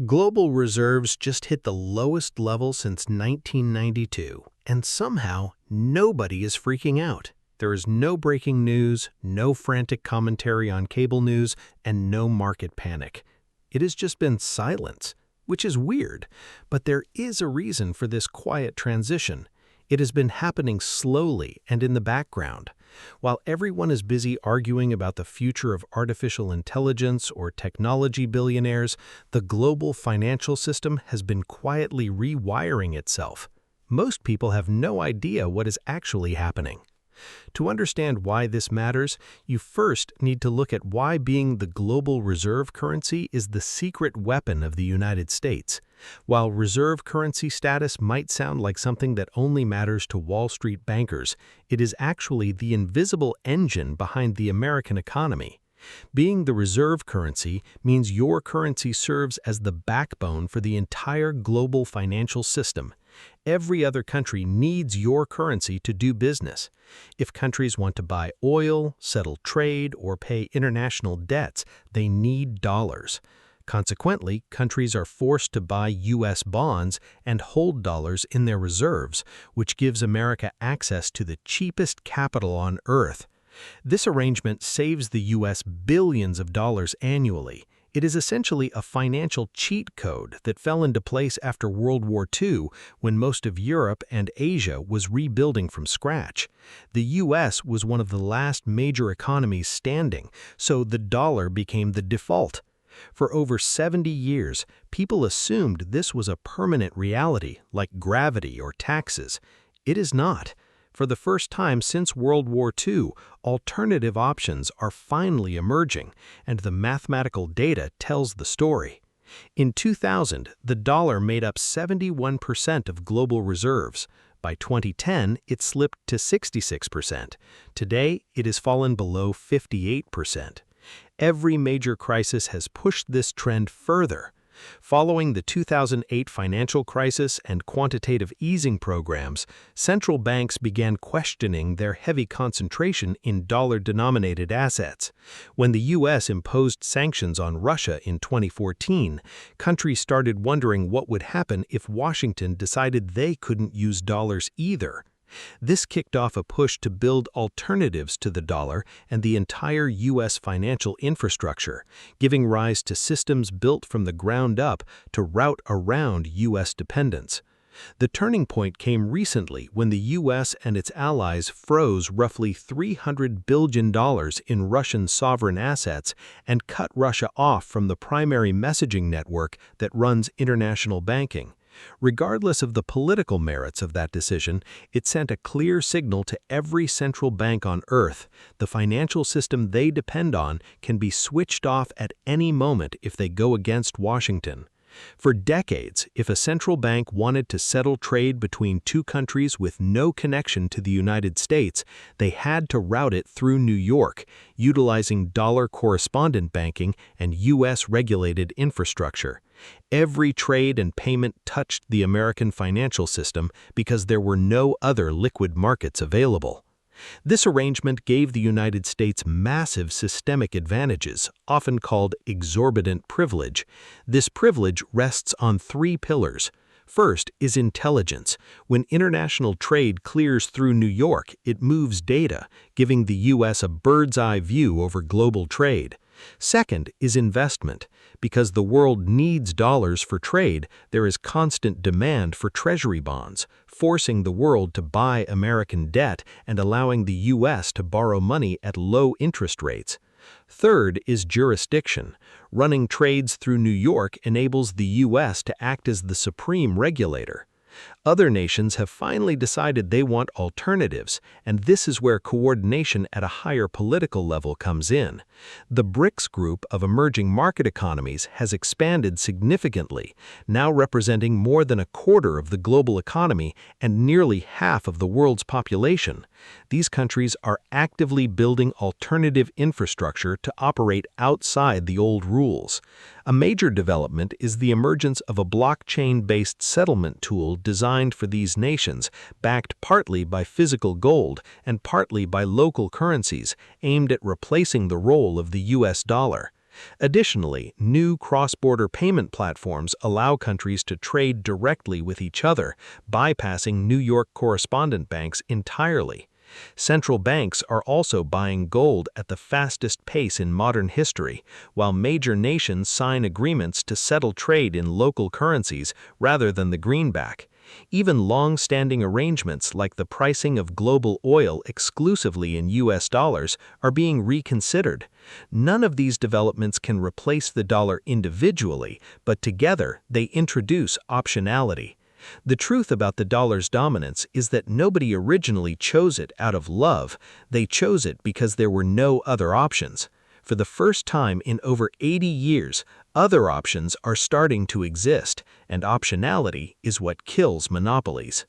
Global reserves just hit the lowest level since 1992, and somehow nobody is freaking out. There is no breaking news, no frantic commentary on cable news, and no market panic. It has just been silence, which is weird, but there is a reason for this quiet transition. It has been happening slowly and in the background. While everyone is busy arguing about the future of artificial intelligence or technology billionaires, the global financial system has been quietly rewiring itself. Most people have no idea what is actually happening. To understand why this matters, you first need to look at why being the global reserve currency is the secret weapon of the United States. While reserve currency status might sound like something that only matters to Wall Street bankers, it is actually the invisible engine behind the American economy. Being the reserve currency means your currency serves as the backbone for the entire global financial system. Every other country needs your currency to do business. If countries want to buy oil, settle trade, or pay international debts, they need dollars. Consequently, countries are forced to buy U.S. bonds and hold dollars in their reserves, which gives America access to the cheapest capital on earth. This arrangement saves the U.S. billions of dollars annually. It is essentially a financial cheat code that fell into place after World War II when most of Europe and Asia was rebuilding from scratch. The U.S. was one of the last major economies standing, so the dollar became the default. For over 70 years, people assumed this was a permanent reality, like gravity or taxes. It is not. For the first time since World War II, alternative options are finally emerging, and the mathematical data tells the story. In 2000, the dollar made up 71% of global reserves. By 2010, it slipped to 66%. Today, it has fallen below 58%. Every major crisis has pushed this trend further. Following the 2008 financial crisis and quantitative easing programs, central banks began questioning their heavy concentration in dollar-denominated assets. When the U.S. imposed sanctions on Russia in 2014, countries started wondering what would happen if Washington decided they couldn't use dollars either. This kicked off a push to build alternatives to the dollar and the entire U.S. financial infrastructure, giving rise to systems built from the ground up to route around U.S. dependence. The turning point came recently when the U.S. and its allies froze roughly $300 billion in Russian sovereign assets and cut Russia off from the primary messaging network that runs international banking. Regardless of the political merits of that decision, it sent a clear signal to every central bank on Earth. The financial system they depend on can be switched off at any moment if they go against Washington. For decades, if a central bank wanted to settle trade between two countries with no connection to the United States, they had to route it through New York, utilizing dollar correspondent banking and U.S.-regulated infrastructure. Every trade and payment touched the American financial system because there were no other liquid markets available. This arrangement gave the United States massive systemic advantages, often called exorbitant privilege. This privilege rests on three pillars. First is intelligence. When international trade clears through New York, it moves data, giving the U.S. a bird's-eye view over global trade. Second is investment. Because the world needs dollars for trade, there is constant demand for treasury bonds, forcing the world to buy American debt and allowing the U.S. to borrow money at low interest rates. Third is jurisdiction. Running trades through New York enables the U.S. to act as the supreme regulator. Other nations have finally decided they want alternatives, and this is where coordination at a higher political level comes in. The BRICS group of emerging market economies has expanded significantly, now representing more than a quarter of the global economy and nearly half of the world's population. These countries are actively building alternative infrastructure to operate outside the old rules. A major development is the emergence of a blockchain-based settlement tool designed for these nations, backed partly by physical gold and partly by local currencies, aimed at replacing the role of the U.S. dollar. Additionally, new cross-border payment platforms allow countries to trade directly with each other, bypassing New York correspondent banks entirely. Central banks are also buying gold at the fastest pace in modern history, while major nations sign agreements to settle trade in local currencies rather than the greenback. Even long-standing arrangements like the pricing of global oil exclusively in US dollars are being reconsidered. None of these developments can replace the dollar individually, but together they introduce optionality. The truth about the dollar's dominance is that nobody originally chose it out of love, they chose it because there were no other options. For the first time in over 80 years, other options are starting to exist, and optionality is what kills monopolies.